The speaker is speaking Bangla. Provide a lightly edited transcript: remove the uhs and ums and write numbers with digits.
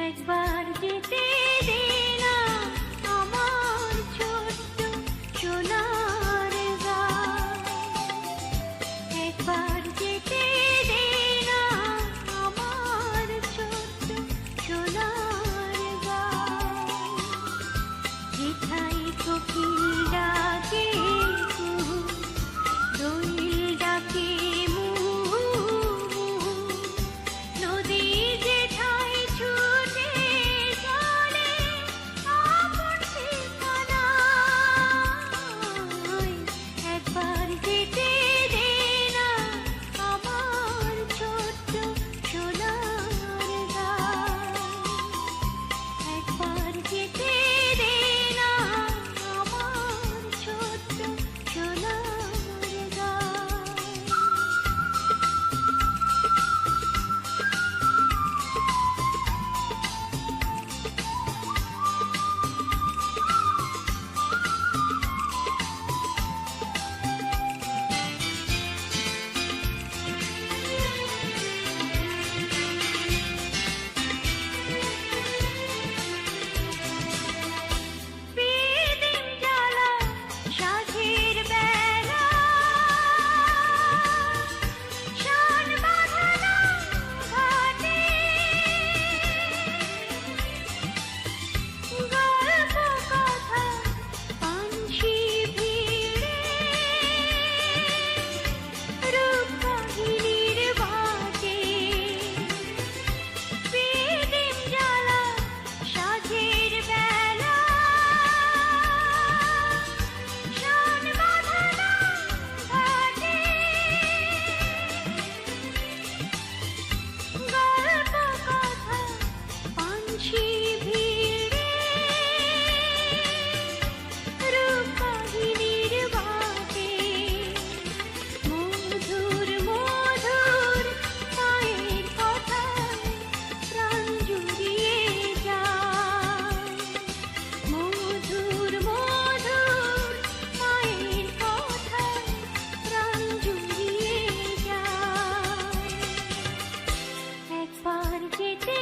একবার যেতে দে না আমার ছোট্ট সোনার গাঁ। একবার যেতে দে না আমার ছোট্ট সোনার গাঁ। যেথায় কোকিল ডাকে কুহু, দোয়েল ডাকে মুহু মুহু, নদী যেথায় ছুটে চলে আপন ঠিকানায়। একবার যেতে দে না আমার ছোট্ট সোনার গাঁ। একবার যেতে দে না আমার ছোট্ট সোনার গাঁ। বিদিন জ্বালা সাঁঝের বেলা, শান বাঁধানো ঘাটে, গল্প কথা পানসি ভিড়ে, রূপ কাহিনীর বাটে। বিদিন জ্বালা সাঁঝের বেলা, শান বাঁধানো ঘাটে, গল্প কথা পানসি ভিড়ে, রূপ কাহিনীর বাটে। মধুর মধুর মায়ের কথায় প্রাণ জুড়িয়ে যায়। মধুর মধুর মায়ের কথায় প্রাণ জুড়িয়ে যায়। একবার যেতে